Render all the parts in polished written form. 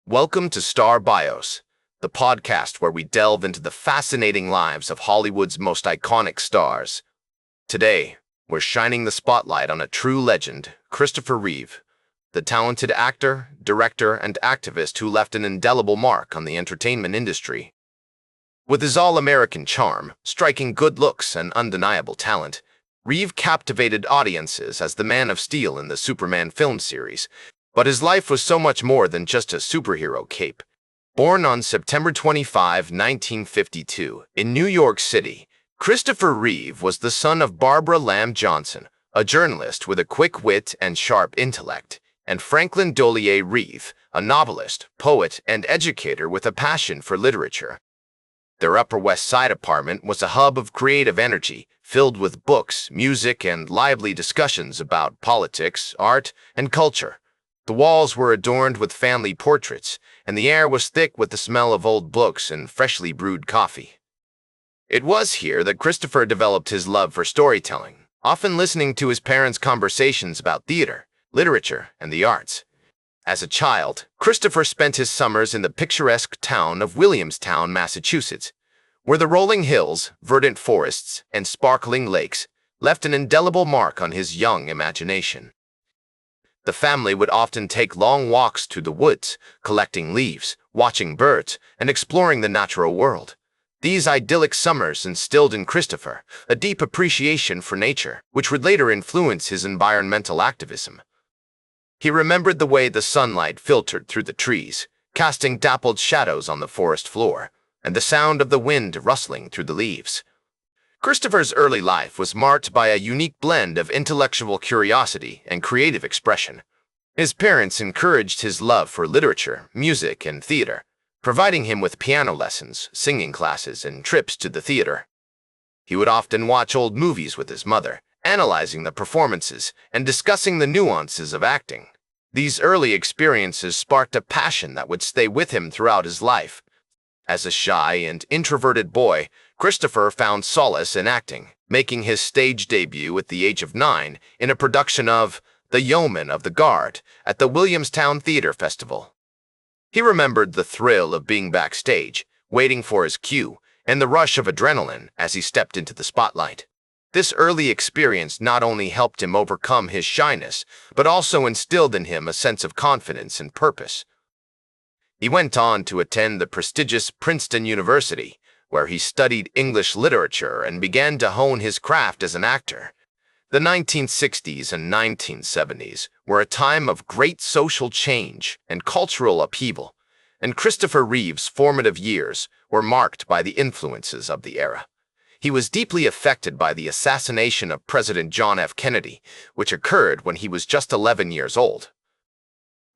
Welcome to Star Bios, the podcast where we delve into the fascinating lives of Hollywood's most iconic stars. Today, we're shining the spotlight on a true legend, Christopher Reeve, the talented actor, director, and activist who left an indelible mark on the entertainment industry. With his all-American charm, striking good looks, and undeniable talent, Reeve captivated audiences as the Man of Steel in the Superman film series. But his life was so much more than just a superhero cape. Born on September 25, 1952, in New York City, Christopher Reeve was the son of Barbara Lamb Johnson, a journalist with a quick wit and sharp intellect, and Franklin Dollier Reeve, a novelist, poet, and educator with a passion for literature. Their Upper West Side apartment was a hub of creative energy, filled with books, music, and lively discussions about politics, art, and culture. The walls were adorned with family portraits, and the air was thick with the smell of old books and freshly brewed coffee. It was here that Christopher developed his love for storytelling, often listening to his parents' conversations about theater, literature, and the arts. As a child, Christopher spent his summers in the picturesque town of Williamstown, Massachusetts, where the rolling hills, verdant forests, and sparkling lakes left an indelible mark on his young imagination. The family would often take long walks to the woods, collecting leaves, watching birds, and exploring the natural world. These idyllic summers instilled in Christopher a deep appreciation for nature, which would later influence his environmental activism. He remembered the way the sunlight filtered through the trees, casting dappled shadows on the forest floor, and the sound of the wind rustling through the leaves. Christopher's early life was marked by a unique blend of intellectual curiosity and creative expression. His parents encouraged his love for literature, music, and theater, providing him with piano lessons, singing classes, and trips to the theater. He would often watch old movies with his mother, analyzing the performances and discussing the nuances of acting. These early experiences sparked a passion that would stay with him throughout his life. As a shy and introverted boy, Christopher found solace in acting, making his stage debut at the age of 9 in a production of The Yeoman of the Guard at the Williamstown Theater Festival. He remembered the thrill of being backstage, waiting for his cue, and the rush of adrenaline as he stepped into the spotlight. This early experience not only helped him overcome his shyness, but also instilled in him a sense of confidence and purpose. He went on to attend the prestigious Princeton University, where he studied English literature and began to hone his craft as an actor. The 1960s and 1970s were a time of great social change and cultural upheaval, and Christopher Reeve's formative years were marked by the influences of the era. He was deeply affected by the assassination of President John F. Kennedy, which occurred when he was just 11 years old.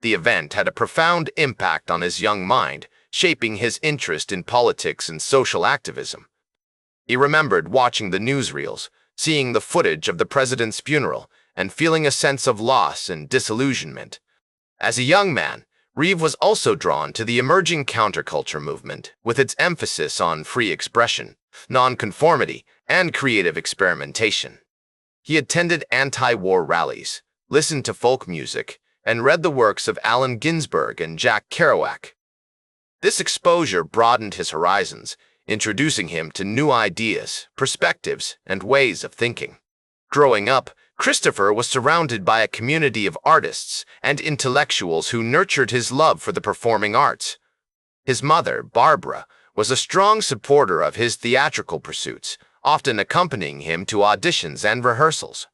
The event had a profound impact on his young mind, shaping his interest in politics and social activism. He remembered watching the newsreels, seeing the footage of the president's funeral, and feeling a sense of loss and disillusionment. As a young man, Reeve was also drawn to the emerging counterculture movement, with its emphasis on free expression, nonconformity, and creative experimentation. He attended anti-war rallies, listened to folk music, and read the works of Allen Ginsberg and Jack Kerouac. This exposure broadened his horizons, introducing him to new ideas, perspectives, and ways of thinking. Growing up, Christopher was surrounded by a community of artists and intellectuals who nurtured his love for the performing arts. His mother, Barbara, was a strong supporter of his theatrical pursuits, often accompanying him to auditions and rehearsals.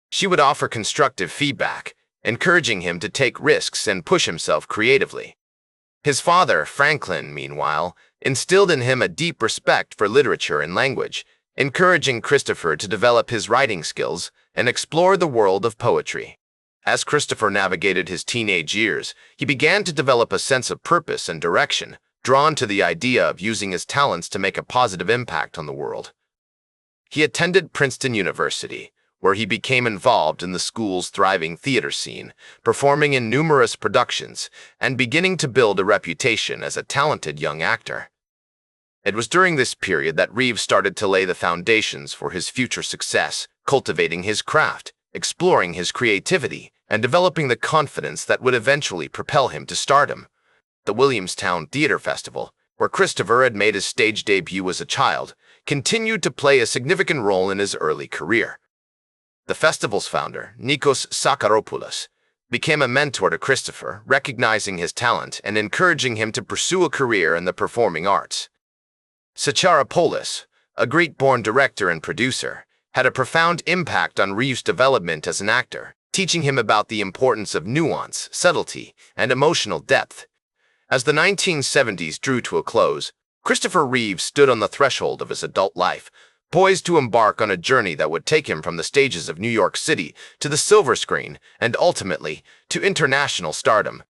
She would offer constructive feedback, encouraging him to take risks and push himself creatively. His father, Franklin, meanwhile, instilled in him a deep respect for literature and language, encouraging Christopher to develop his writing skills and explore the world of poetry. As Christopher navigated his teenage years, he began to develop a sense of purpose and direction, drawn to the idea of using his talents to make a positive impact on the world. He attended Princeton University, where he became involved in the school's thriving theater scene, performing in numerous productions and beginning to build a reputation as a talented young actor. It was during this period that Reeve started to lay the foundations for his future success, cultivating his craft, exploring his creativity, and developing the confidence that would eventually propel him to stardom. The Williamstown Theatre Festival, where Christopher had made his stage debut as a child, continued to play a significant role in his early career. The festival's founder, Nikos Sakaropoulos, became a mentor to Christopher, recognizing his talent and encouraging him to pursue a career in the performing arts. Sacharopoulos, a Greek-born director and producer, had a profound impact on Reeve's development as an actor, teaching him about the importance of nuance, subtlety, and emotional depth. As the 1970s drew to a close, Christopher Reeve stood on the threshold of his adult life, poised to embark on a journey that would take him from the stages of New York City to the silver screen and ultimately to international stardom.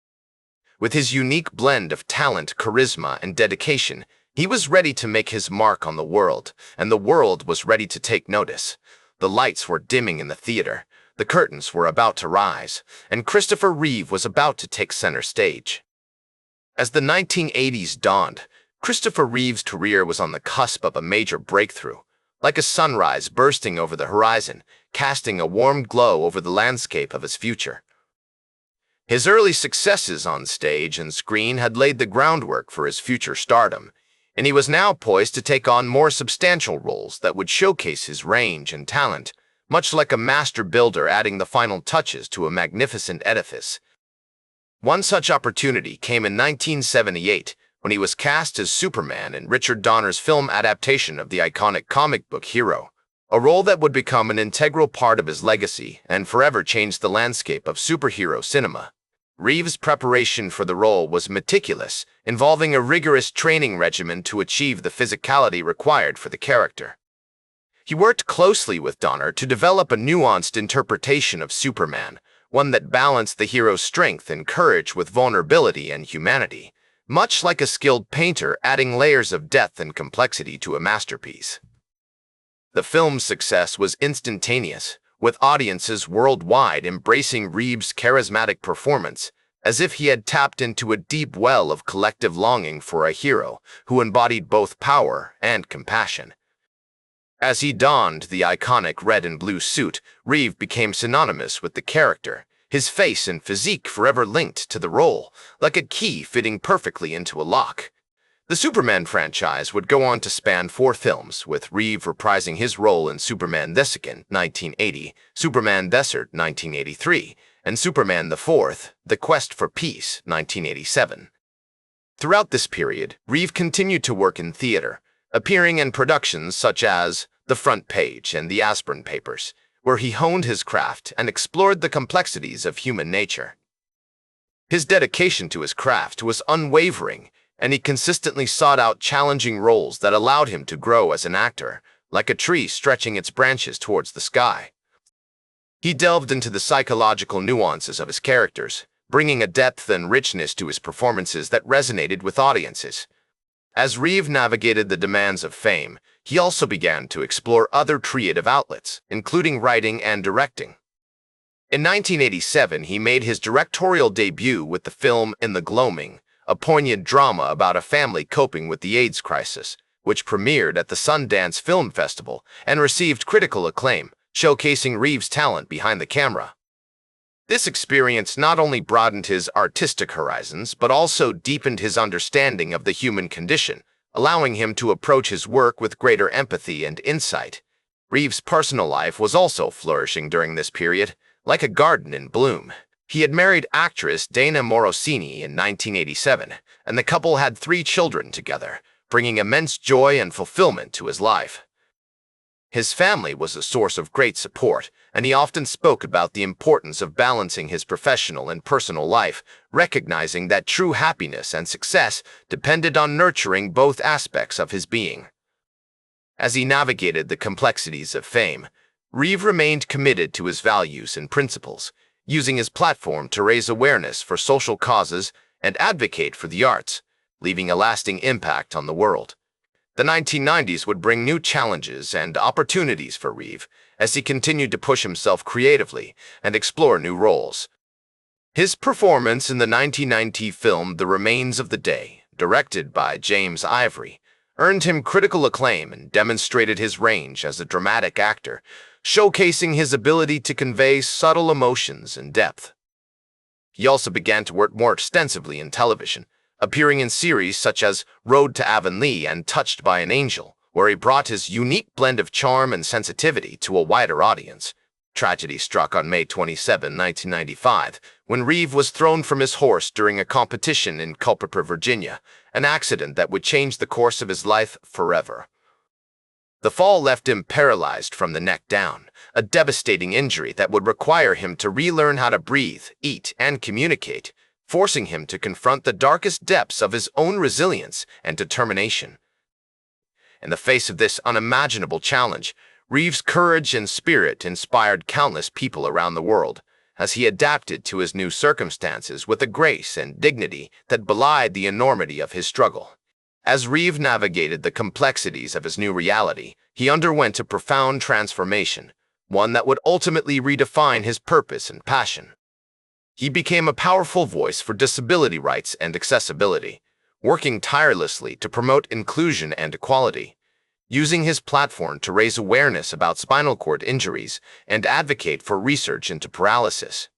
With his unique blend of talent, charisma, and dedication, he was ready to make his mark on the world, and the world was ready to take notice. The lights were dimming in the theater, the curtains were about to rise, and Christopher Reeve was about to take center stage. As the 1980s dawned, Christopher Reeve's career was on the cusp of a major breakthrough, like a sunrise bursting over the horizon, casting a warm glow over the landscape of his future. His early successes on stage and screen had laid the groundwork for his future stardom, and he was now poised to take on more substantial roles that would showcase his range and talent, much like a master builder adding the final touches to a magnificent edifice. One such opportunity came in 1978 when he was cast as Superman in Richard Donner's film adaptation of the iconic comic book hero, a role that would become an integral part of his legacy and forever change the landscape of superhero cinema. Reeve's preparation for the role was meticulous, involving a rigorous training regimen to achieve the physicality required for the character. He worked closely with Donner to develop a nuanced interpretation of Superman, one that balanced the hero's strength and courage with vulnerability and humanity, much like a skilled painter adding layers of depth and complexity to a masterpiece. The film's success was instantaneous, with audiences worldwide embracing Reeve's charismatic performance, as if he had tapped into a deep well of collective longing for a hero who embodied both power and compassion. As he donned the iconic red and blue suit, Reeve became synonymous with the character, his face and physique forever linked to the role, like a key fitting perfectly into a lock. The Superman franchise would go on to span 4 films, with Reeve reprising his role in Superman the Second, 1980, Superman the Third, 1983, and Superman the Fourth, The Quest for Peace, 1987. Throughout this period, Reeve continued to work in theater, appearing in productions such as The Front Page and The Aspirin Papers, where he honed his craft and explored the complexities of human nature. His dedication to his craft was unwavering, and he consistently sought out challenging roles that allowed him to grow as an actor, like a tree stretching its branches towards the sky. He delved into the psychological nuances of his characters, bringing a depth and richness to his performances that resonated with audiences. As Reeve navigated the demands of fame, he also began to explore other creative outlets, including writing and directing. In 1987, he made his directorial debut with the film In the Gloaming, a poignant drama about a family coping with the AIDS crisis, which premiered at the Sundance Film Festival and received critical acclaim, showcasing Reeve's talent behind the camera. This experience not only broadened his artistic horizons, but also deepened his understanding of the human condition, allowing him to approach his work with greater empathy and insight. Reeve's personal life was also flourishing during this period, like a garden in bloom. He had married actress Dana Morosini in 1987, and the couple had 3 children together, bringing immense joy and fulfillment to his life. His family was a source of great support, and he often spoke about the importance of balancing his professional and personal life, recognizing that true happiness and success depended on nurturing both aspects of his being. As he navigated the complexities of fame, Reeve remained committed to his values and principles, using his platform to raise awareness for social causes and advocate for the arts, leaving a lasting impact on the world. The 1990s would bring new challenges and opportunities for Reeve as he continued to push himself creatively and explore new roles. His performance in the 1990 film The Remains of the Day, directed by James Ivory, earned him critical acclaim and demonstrated his range as a dramatic actor, showcasing his ability to convey subtle emotions and depth. He also began to work more extensively in television, appearing in series such as Road to Avonlea and Touched by an Angel, where he brought his unique blend of charm and sensitivity to a wider audience. Tragedy struck on May 27, 1995, when Reeve was thrown from his horse during a competition in Culpeper, Virginia, an accident that would change the course of his life forever. The fall left him paralyzed from the neck down, a devastating injury that would require him to relearn how to breathe, eat, and communicate, forcing him to confront the darkest depths of his own resilience and determination. In the face of this unimaginable challenge, Reeve's courage and spirit inspired countless people around the world, as he adapted to his new circumstances with a grace and dignity that belied the enormity of his struggle. As Reeve navigated the complexities of his new reality, he underwent a profound transformation, one that would ultimately redefine his purpose and passion. He became a powerful voice for disability rights and accessibility, working tirelessly to promote inclusion and equality, using his platform to raise awareness about spinal cord injuries and advocate for research into paralysis.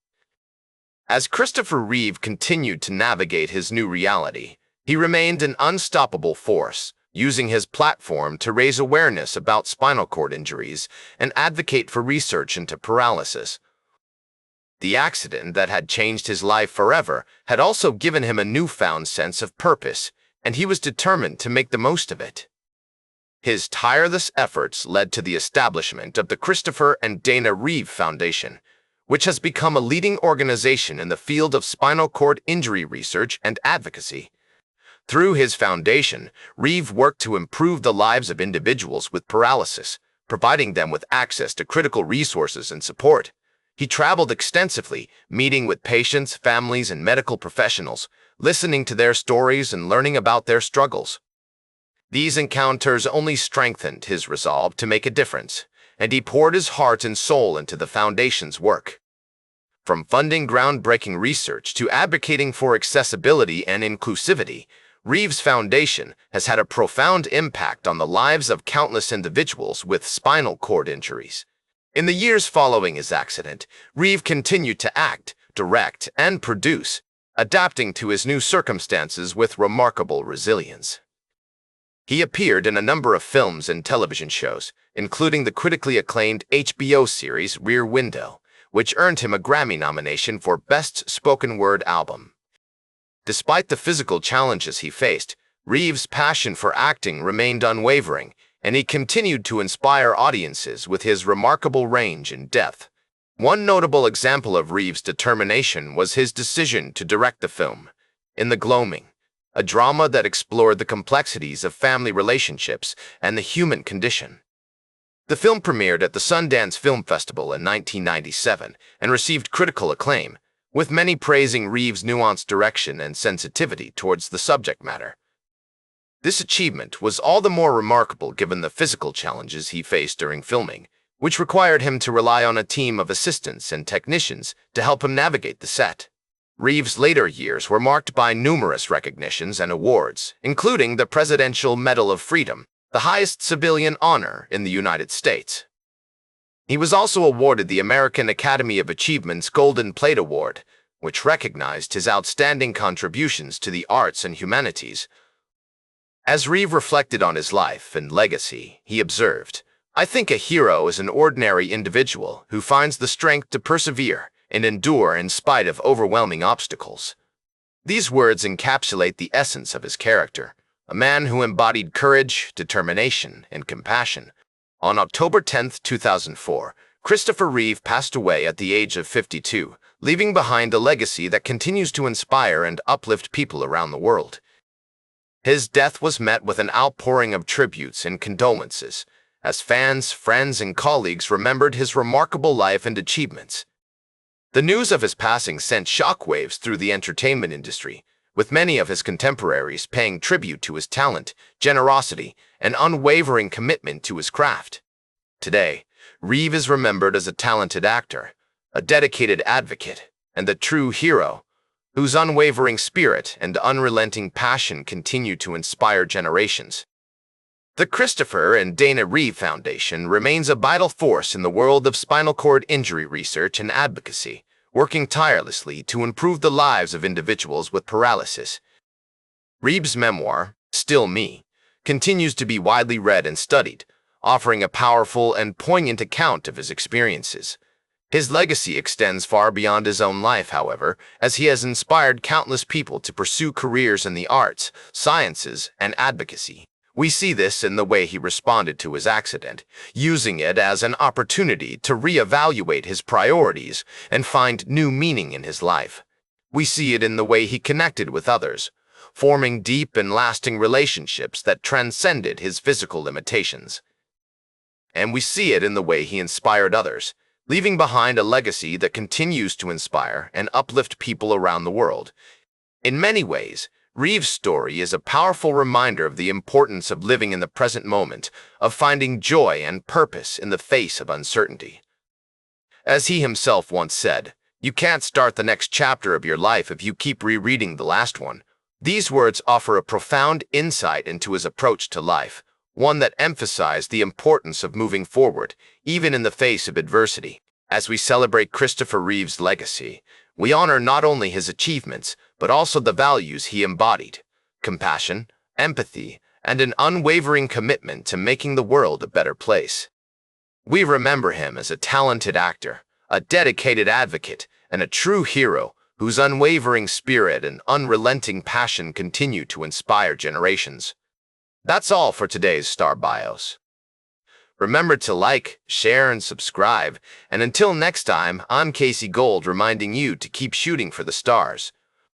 As Christopher Reeve continued to navigate his new reality, he remained an unstoppable force, using his platform to raise awareness about spinal cord injuries and advocate for research into paralysis. The accident that had changed his life forever had also given him a newfound sense of purpose, and he was determined to make the most of it. His tireless efforts led to the establishment of the Christopher and Dana Reeve Foundation, which has become a leading organization in the field of spinal cord injury research and advocacy. Through his foundation, Reeve worked to improve the lives of individuals with paralysis, providing them with access to critical resources and support. He traveled extensively, meeting with patients, families, and medical professionals, listening to their stories and learning about their struggles. These encounters only strengthened his resolve to make a difference, and he poured his heart and soul into the Foundation's work. From funding groundbreaking research to advocating for accessibility and inclusivity, Reeve's Foundation has had a profound impact on the lives of countless individuals with spinal cord injuries. In the years following his accident, Reeve continued to act, direct, and produce, adapting to his new circumstances with remarkable resilience. He appeared in a number of films and television shows, including the critically acclaimed HBO series Rear Window, which earned him a Grammy nomination for Best Spoken Word Album. Despite the physical challenges he faced, Reeve's passion for acting remained unwavering, and he continued to inspire audiences with his remarkable range and depth. One notable example of Reeve's determination was his decision to direct the film, In the Gloaming, a drama that explored the complexities of family relationships and the human condition. The film premiered at the Sundance Film Festival in 1997 and received critical acclaim, with many praising Reeve's nuanced direction and sensitivity towards the subject matter. This achievement was all the more remarkable given the physical challenges he faced during filming, which required him to rely on a team of assistants and technicians to help him navigate the set. Reeve's later years were marked by numerous recognitions and awards, including the Presidential Medal of Freedom, the highest civilian honor in the United States. He was also awarded the American Academy of Achievement's Golden Plate Award, which recognized his outstanding contributions to the arts and humanities. As Reeve reflected on his life and legacy, he observed, "I think a hero is an ordinary individual who finds the strength to persevere and endure in spite of overwhelming obstacles." These words encapsulate the essence of his character, a man who embodied courage, determination, and compassion. On October 10, 2004, Christopher Reeve passed away at the age of 52, leaving behind a legacy that continues to inspire and uplift people around the world. His death was met with an outpouring of tributes and condolences, as fans, friends, and colleagues remembered his remarkable life and achievements. The news of his passing sent shockwaves through the entertainment industry, with many of his contemporaries paying tribute to his talent, generosity, and unwavering commitment to his craft. Today, Reeve is remembered as a talented actor, a dedicated advocate, and a true hero, whose unwavering spirit and unrelenting passion continue to inspire generations. The Christopher and Dana Reeve Foundation remains a vital force in the world of spinal cord injury research and advocacy, working tirelessly to improve the lives of individuals with paralysis. Reeve's memoir, Still Me, continues to be widely read and studied, offering a powerful and poignant account of his experiences. His legacy extends far beyond his own life, however, as he has inspired countless people to pursue careers in the arts, sciences, and advocacy. We see this in the way he responded to his accident, using it as an opportunity to reevaluate his priorities and find new meaning in his life. We see it in the way he connected with others, forming deep and lasting relationships that transcended his physical limitations. And we see it in the way he inspired others, leaving behind a legacy that continues to inspire and uplift people around the world. In many ways, Reeve's story is a powerful reminder of the importance of living in the present moment, of finding joy and purpose in the face of uncertainty. As he himself once said, "You can't start the next chapter of your life if you keep rereading the last one." These words offer a profound insight into his approach to life, one that emphasized the importance of moving forward, even in the face of adversity. As we celebrate Christopher Reeve's legacy, we honor not only his achievements, but also the values he embodied: compassion, empathy, and an unwavering commitment to making the world a better place. We remember him as a talented actor, a dedicated advocate, and a true hero whose unwavering spirit and unrelenting passion continue to inspire generations. That's all for today's Star Bios. Remember to like, share, and subscribe. And until next time, I'm Casey Gold reminding you to keep shooting for the stars.